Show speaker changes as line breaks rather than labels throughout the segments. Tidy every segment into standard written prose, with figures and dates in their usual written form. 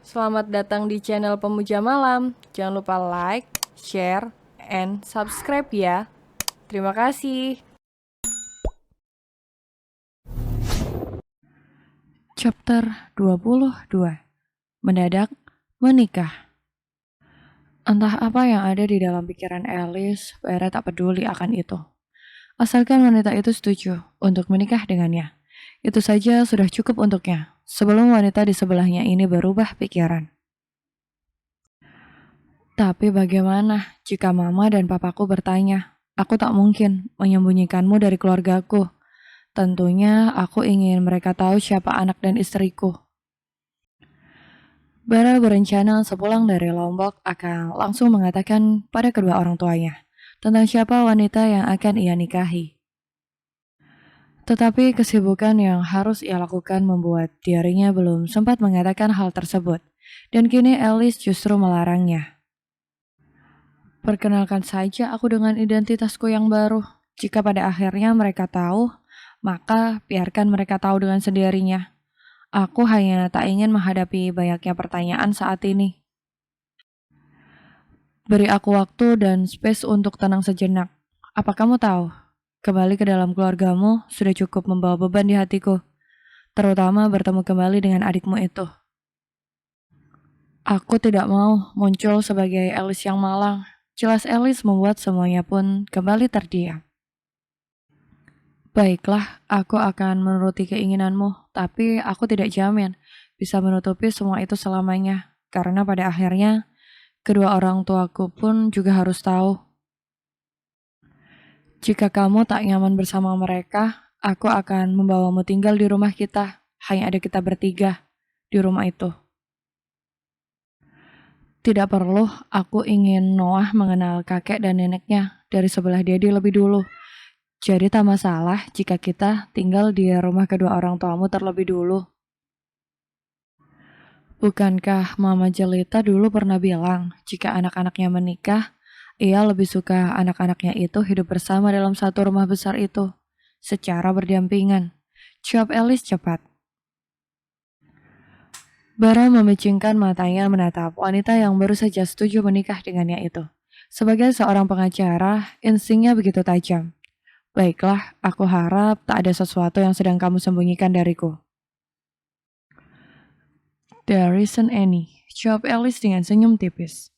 Selamat datang di channel Pemuja Malam. Jangan lupa like, share, and subscribe ya. Terima kasih.
Chapter 22. Mendadak menikah. Entah apa yang ada di dalam pikiran Alice, Vera tak peduli akan itu. Asalkan wanita itu setuju untuk menikah dengannya. Itu saja sudah cukup untuknya, sebelum wanita di sebelahnya ini berubah pikiran. Tapi bagaimana jika mama dan papaku bertanya? Aku tak mungkin menyembunyikanmu dari keluargaku. Tentunya aku ingin mereka tahu siapa anak dan istriku. Bara berencana sepulang dari Lombok akan langsung mengatakan pada kedua orang tuanya tentang siapa wanita yang akan ia nikahi. Tetapi kesibukan yang harus ia lakukan membuat dirinya belum sempat mengatakan hal tersebut. Dan kini Alice justru melarangnya. Perkenalkan saja aku dengan identitasku yang baru. Jika pada akhirnya mereka tahu, maka biarkan mereka tahu dengan sendirinya. Aku hanya tak ingin menghadapi banyaknya pertanyaan saat ini. Beri aku waktu dan space untuk tenang sejenak. Apa kamu tahu? Kembali ke dalam keluargamu sudah cukup membawa beban di hatiku. Terutama bertemu kembali dengan adikmu itu. Aku tidak mau muncul sebagai Alice yang malang. Jelas Alice membuat semuanya pun kembali terdiam. Baiklah, aku akan menuruti keinginanmu, tapi aku tidak jamin bisa menutupi semua itu selamanya. Karena pada akhirnya, kedua orang tuaku pun juga harus tahu. Jika kamu tak nyaman bersama mereka, aku akan membawamu tinggal di rumah kita. Hanya ada kita bertiga di rumah itu. Tidak perlu, aku ingin Noah mengenal kakek dan neneknya dari sebelah Dedi lebih dulu. Jadi tak masalah jika kita tinggal di rumah kedua orang tuamu terlebih dulu. Bukankah Mama Jelita dulu pernah bilang, jika anak-anaknya menikah, ia lebih suka anak-anaknya itu hidup bersama dalam satu rumah besar itu, secara berdampingan. Jawab Alice cepat. Bara memicingkan matanya menatap wanita yang baru saja setuju menikah dengannya itu. Sebagai seorang pengacara, instingnya begitu tajam. Baiklah, aku harap tak ada sesuatu yang sedang kamu sembunyikan dariku. There isn't any, jawab Alice dengan senyum tipis.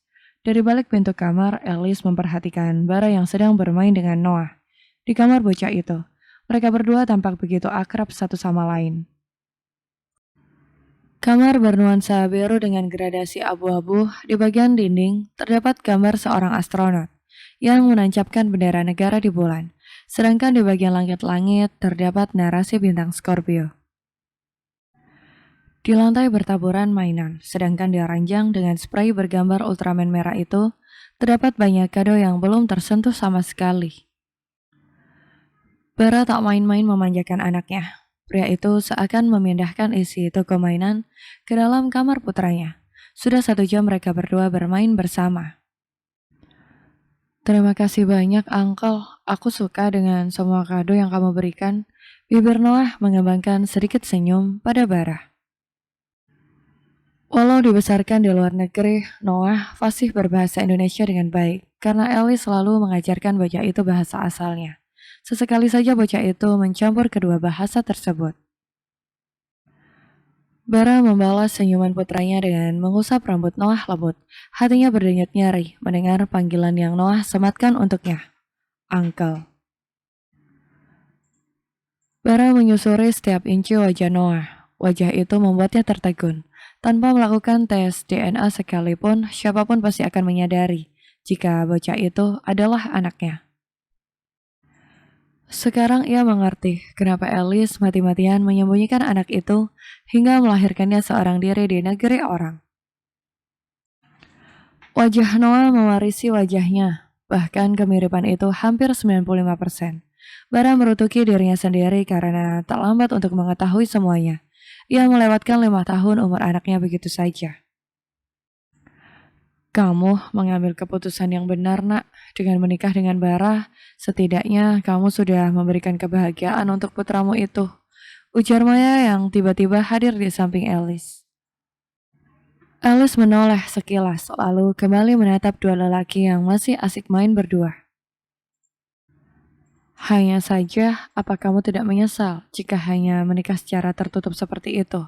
Dari balik pintu kamar, Alice memperhatikan Bara yang sedang bermain dengan Noah. Di kamar bocah itu, mereka berdua tampak begitu akrab satu sama lain. Kamar bernuansa biru dengan gradasi abu-abu. Di bagian dinding, terdapat gambar seorang astronot yang menancapkan bendera negara di bulan. Sedangkan di bagian langit-langit, terdapat narasi bintang Scorpio. Di lantai bertaburan mainan, sedangkan di ranjang dengan spray bergambar Ultraman merah itu, terdapat banyak kado yang belum tersentuh sama sekali. Bara tak main-main memanjakan anaknya. Pria itu seakan memindahkan isi toko mainan ke dalam kamar putranya. Sudah 1 jam mereka berdua bermain bersama. Terima kasih banyak, Uncle. Aku suka dengan semua kado yang kamu berikan. Bibir Noah mengembangkan sedikit senyum pada Bara. Walau dibesarkan di luar negeri, Noah fasih berbahasa Indonesia dengan baik karena Ellie selalu mengajarkan bocah itu bahasa asalnya. Sesekali saja bocah itu mencampur kedua bahasa tersebut. Bara membalas senyuman putranya dengan mengusap rambut Noah lembut. Hatinya berdenyut nyeri mendengar panggilan yang Noah sematkan untuknya. Uncle. Bara menyusuri setiap inci wajah Noah. Wajah itu membuatnya tertegun. Tanpa melakukan tes DNA sekalipun, siapapun pasti akan menyadari jika bocah itu adalah anaknya. Sekarang ia mengerti kenapa Alice mati-matian menyembunyikan anak itu hingga melahirkannya seorang diri di negeri orang. Wajah Noah mewarisi wajahnya, bahkan kemiripan itu hampir 95%. Bara merutuki dirinya sendiri karena tak lambat untuk mengetahui semuanya. Ia melewatkan 5 tahun umur anaknya begitu saja. Kamu mengambil keputusan yang benar, Nak. Dengan menikah dengan Bara, setidaknya kamu sudah memberikan kebahagiaan untuk putramu itu. Ujar Maya yang tiba-tiba hadir di samping Alice. Alice menoleh sekilas, lalu kembali menatap dua lelaki yang masih asik main berdua. Hanya saja, apa kamu tidak menyesal jika hanya menikah secara tertutup seperti itu?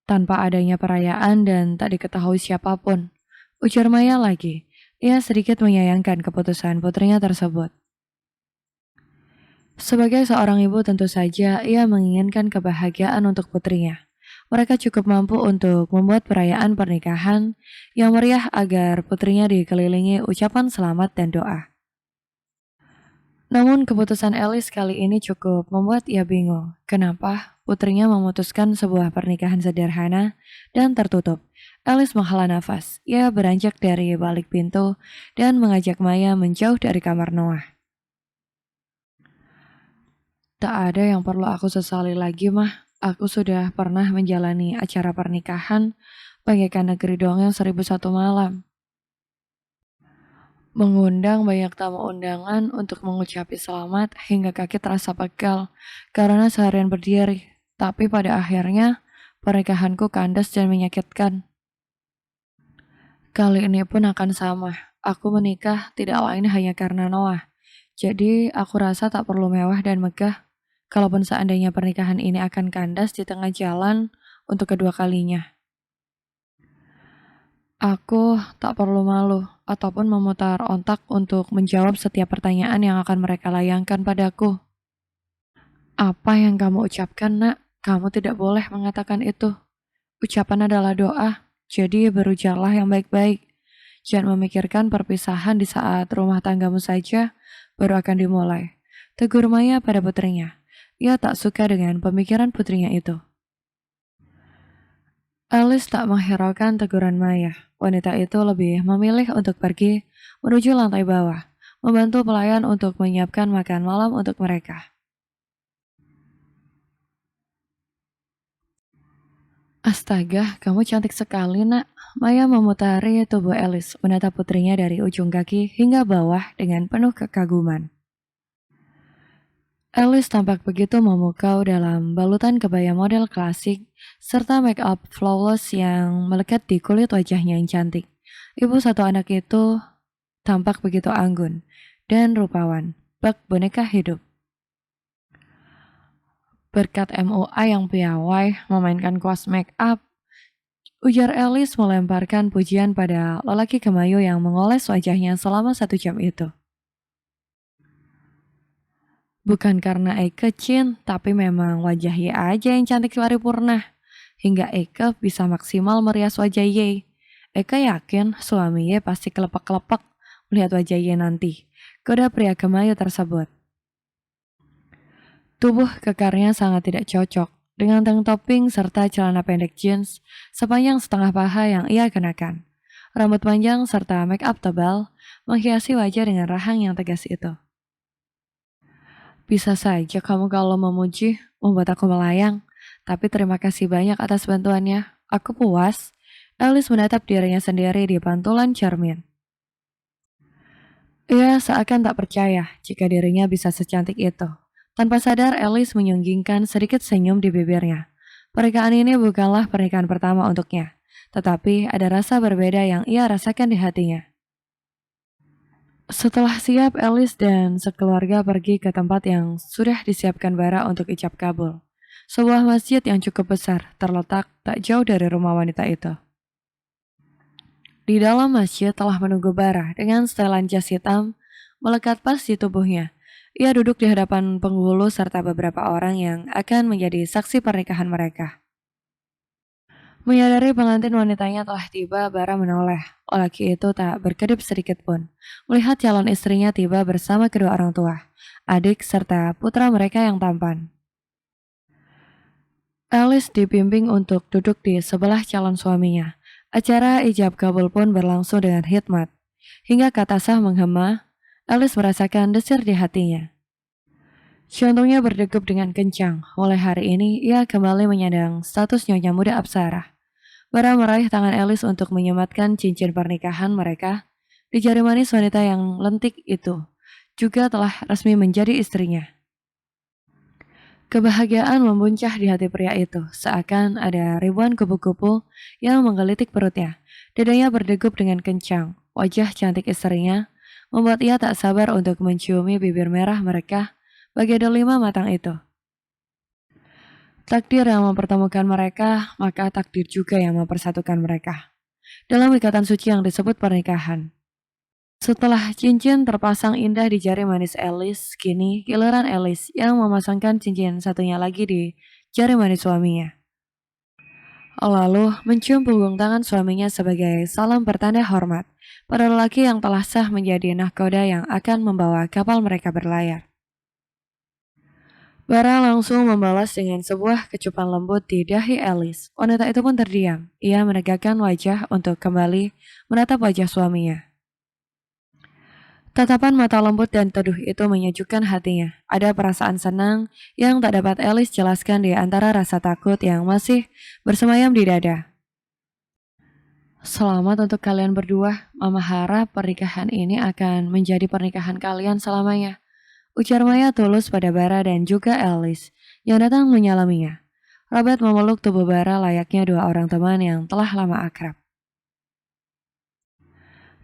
Tanpa adanya perayaan dan tak diketahui siapapun. Ujar Maya lagi. Ia sedikit menyayangkan keputusan putrinya tersebut. Sebagai seorang ibu tentu saja ia menginginkan kebahagiaan untuk putrinya. Mereka cukup mampu untuk membuat perayaan pernikahan yang meriah agar putrinya dikelilingi ucapan selamat dan doa. Namun keputusan Alice kali ini cukup membuat ia bingung. Kenapa putrinya memutuskan sebuah pernikahan sederhana dan tertutup? Alice menghela nafas. Ia beranjak dari balik pintu dan mengajak Maya menjauh dari kamar Noah. Tak ada yang perlu aku sesali lagi, Mah. Aku sudah pernah menjalani acara pernikahan bagaikan negeri dongeng 1001 malam. Mengundang banyak tamu undangan untuk mengucapi selamat hingga kaki terasa pegal karena seharian berdiri. Tapi pada akhirnya pernikahanku kandas dan menyakitkan. Kali ini pun akan sama. Aku menikah tidak lain hanya karena Noah. Jadi aku rasa tak perlu mewah dan megah. Kalaupun seandainya pernikahan ini akan kandas di tengah jalan untuk kedua kalinya. Aku tak perlu malu ataupun memutar otak untuk menjawab setiap pertanyaan yang akan mereka layangkan padaku. Apa yang kamu ucapkan, Nak? Kamu tidak boleh mengatakan itu. Ucapan adalah doa, jadi berujarlah yang baik-baik. Jangan memikirkan perpisahan di saat rumah tanggamu saja baru akan dimulai. Tegur Maya pada putrinya. Ia tak suka dengan pemikiran putrinya itu. Alice tak menghiraukan teguran Maya. Wanita itu lebih memilih untuk pergi menuju lantai bawah, membantu pelayan untuk menyiapkan makan malam untuk mereka. Astaga, kamu cantik sekali, Nak. Maya memutari tubuh Alice, menatap putrinya dari ujung kaki hingga bawah dengan penuh kekaguman. Alice tampak begitu memukau dalam balutan kebaya model klasik serta make up flawless yang melekat di kulit wajahnya yang cantik. Ibu satu anak itu tampak begitu anggun dan rupawan, bak boneka hidup. Berkat MUA yang piawai memainkan kuas make up, ujar Alice melemparkan pujian pada lelaki kemayu yang mengoles wajahnya selama 1 jam itu. Bukan karena Eike Chin, tapi memang wajah Ye aja yang cantik paripurna. Hingga Eike bisa maksimal merias wajah Ye. Eike yakin suami Ye pasti kelepek-kelepek melihat wajah Ye nanti. Goda pria kemayu tersebut. Tubuh kekarnya sangat tidak cocok dengan tank topping serta celana pendek jeans sepanjang setengah paha yang ia kenakan. Rambut panjang serta make up tebal menghiasi wajah dengan rahang yang tegas itu. Bisa saja kamu kalau memuji membuat aku melayang, tapi terima kasih banyak atas bantuannya. Aku puas. Alice menatap dirinya sendiri di pantulan cermin. Ia seakan tak percaya jika dirinya bisa secantik itu. Tanpa sadar, Alice menyunggingkan sedikit senyum di bibirnya. Pernikahan ini bukanlah pernikahan pertama untuknya, tetapi ada rasa berbeda yang ia rasakan di hatinya. Setelah siap, Alice dan sekeluarga pergi ke tempat yang sudah disiapkan Bara untuk ijab kabul. Sebuah masjid yang cukup besar terletak tak jauh dari rumah wanita itu. Di dalam masjid telah menunggu Bara dengan setelan jas hitam melekat pas di tubuhnya. Ia duduk di hadapan penghulu serta beberapa orang yang akan menjadi saksi pernikahan mereka. Menyadari pengantin wanitanya telah tiba, Bara menoleh. Lelaki itu tak berkedip sedikit pun. Melihat calon istrinya tiba bersama kedua orang tua, adik serta putra mereka yang tampan. Alice dibimbing untuk duduk di sebelah calon suaminya. Acara ijab kabul pun berlangsung dengan hikmat. Hingga kata sah menghema, Alice merasakan desir di hatinya. Jantungnya berdegup dengan kencang. Mulai hari ini, ia kembali menyandang status nyonya muda Apsara. Bara meraih tangan Alice untuk menyematkan cincin pernikahan mereka di jari manis wanita yang lentik itu. Juga telah resmi menjadi istrinya. Kebahagiaan membuncah di hati pria itu, seakan ada ribuan kupu-kupu yang menggelitik perutnya. Dadanya berdegup dengan kencang. Wajah cantik istrinya membuat ia tak sabar untuk menciumi bibir merah mereka bagai delima matang itu. Takdir yang mempertemukan mereka, maka takdir juga yang mempersatukan mereka. Dalam ikatan suci yang disebut pernikahan. Setelah cincin terpasang indah di jari manis Alice, kini giliran Alice yang memasangkan cincin satunya lagi di jari manis suaminya. Lalu mencium punggung tangan suaminya sebagai salam pertanda hormat pada lelaki yang telah sah menjadi nahkoda yang akan membawa kapal mereka berlayar. Bara langsung membalas dengan sebuah kecupan lembut di dahi Alice. Wanita itu pun terdiam. Ia menegakkan wajah untuk kembali menatap wajah suaminya. Tatapan mata lembut dan teduh itu menyejukkan hatinya. Ada perasaan senang yang tak dapat Alice jelaskan di antara rasa takut yang masih bersemayam di dada. Selamat untuk kalian berdua. Mama harap pernikahan ini akan menjadi pernikahan kalian selamanya. Ujar Maya tulus pada Bara dan juga Alice yang datang menyalaminya. Robert memeluk tubuh Bara layaknya dua orang teman yang telah lama akrab.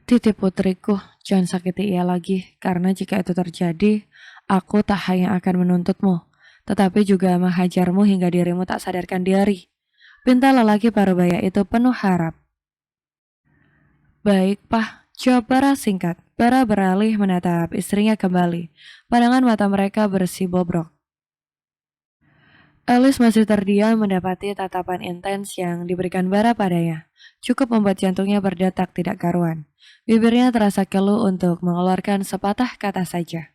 Titip putriku, jangan sakiti ia lagi, karena jika itu terjadi, aku tak hanya akan menuntutmu, tetapi juga menghajarmu hingga dirimu tak sadarkan diri. Pinta lelaki parubaya itu penuh harap. Baik, Pak. Jawab Bara singkat. Bara beralih menatap istrinya kembali. Pandangan mata mereka bersih bobrok. Alice masih terdiam mendapati tatapan intens yang diberikan Bara padanya. Cukup membuat jantungnya berdetak tidak karuan. Bibirnya terasa keluh untuk mengeluarkan sepatah kata saja.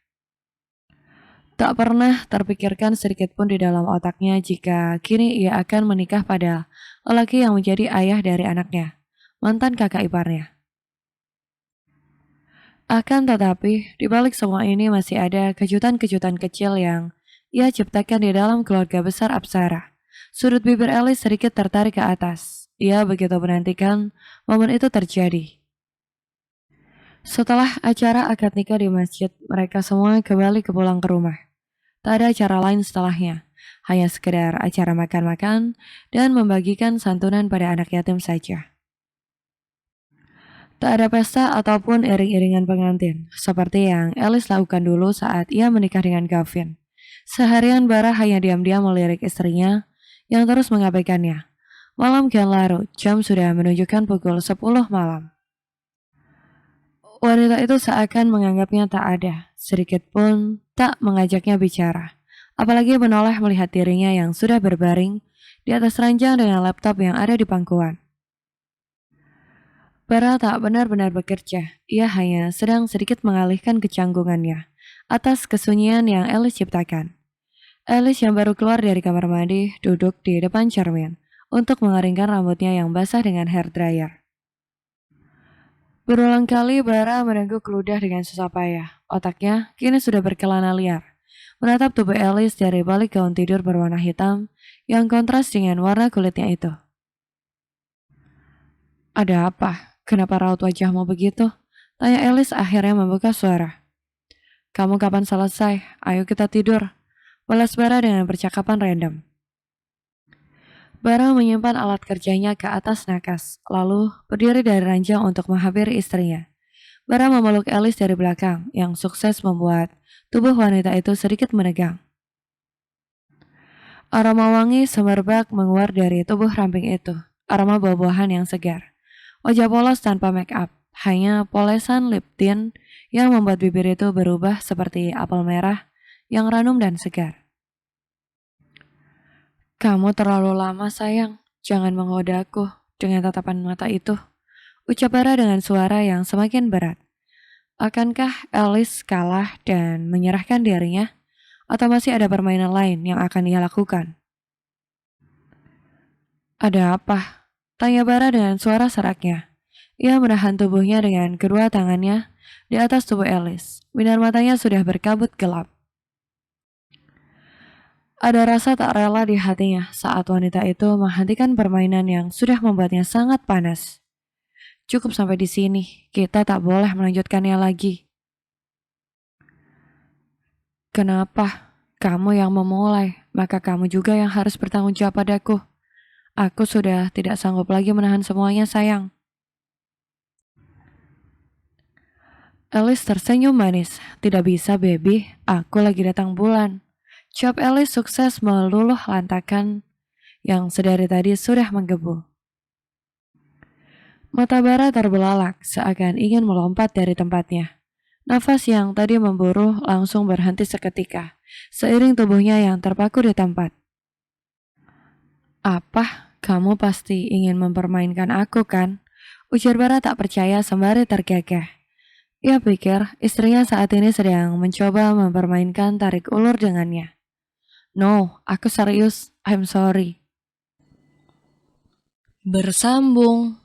Tak pernah terpikirkan sedikit pun di dalam otaknya jika kini ia akan menikah pada lelaki yang menjadi ayah dari anaknya, mantan kakak iparnya. Akan tetapi, di balik semua ini masih ada kejutan-kejutan kecil yang ia ciptakan di dalam keluarga besar Apsara. Sudut bibir Alice sedikit tertarik ke atas. Ia begitu menantikan momen itu terjadi. Setelah acara akad nikah di masjid, mereka semua kembali pulang ke rumah. Tak ada acara lain setelahnya, hanya sekedar acara makan-makan dan membagikan santunan pada anak yatim saja. Tak ada pesta ataupun iring-iringan pengantin, seperti yang Alice lakukan dulu saat ia menikah dengan Gavin. Seharian Bara hanya diam-diam melirik istrinya yang terus mengabaikannya. Malam kian larut, jam sudah menunjukkan pukul 10 malam. Wanita itu seakan menganggapnya tak ada, sedikit pun tak mengajaknya bicara. Apalagi menoleh melihat dirinya yang sudah berbaring di atas ranjang dengan laptop yang ada di pangkuan. Bara tak benar-benar bekerja, ia hanya sedang sedikit mengalihkan kecanggungannya atas kesunyian yang Alice ciptakan. Alice yang baru keluar dari kamar mandi duduk di depan cermin untuk mengeringkan rambutnya yang basah dengan hair dryer. Berulang kali Bara meneguk ludah dengan susah payah. Otaknya kini sudah berkelana liar, menatap tubuh Alice dari balik gaun tidur berwarna hitam yang kontras dengan warna kulitnya itu. Ada apa? Kenapa raut wajahmu begitu? Tanya Alice akhirnya membuka suara. Kamu kapan selesai? Ayo kita tidur. Balas Bara dengan percakapan random. Bara menyimpan alat kerjanya ke atas nakas, lalu berdiri dari ranjang untuk menghampiri istrinya. Bara memeluk Alice dari belakang, yang sukses membuat tubuh wanita itu sedikit menegang. Aroma wangi semerbak menguar dari tubuh ramping itu, aroma buah-buahan yang segar. Wajah polos tanpa make up, hanya polesan lip tint yang membuat bibir itu berubah seperti apel merah yang ranum dan segar. Kamu terlalu lama sayang, jangan menggodaku dengan tatapan mata itu, ucap Bara dengan suara yang semakin berat. Akankah Alice kalah dan menyerahkan dirinya? Atau masih ada permainan lain yang akan ia lakukan? Ada apa? Tanya Bara dengan suara seraknya. Ia menahan tubuhnya dengan kedua tangannya di atas tubuh Alice. Binar matanya sudah berkabut gelap. Ada rasa tak rela di hatinya saat wanita itu menghentikan permainan yang sudah membuatnya sangat panas. Cukup sampai di sini, kita tak boleh melanjutkannya lagi. Kenapa? Kamu yang memulai, maka kamu juga yang harus bertanggung jawab padaku. Aku sudah tidak sanggup lagi menahan semuanya, sayang. Alice tersenyum manis. Tidak bisa, baby. Aku lagi datang bulan. Job Alice sukses meluluh lantakan yang sedari tadi sudah menggebu. Mata Bara terbelalak seakan ingin melompat dari tempatnya. Nafas yang tadi memburu langsung berhenti seketika, seiring tubuhnya yang terpaku di tempat. Apa? Kamu pasti ingin mempermainkan aku, kan? Ujar Bara tak percaya sembari tergagah. Ia pikir istrinya saat ini sedang mencoba mempermainkan tarik ulur dengannya. No, aku serius. I'm sorry. Bersambung.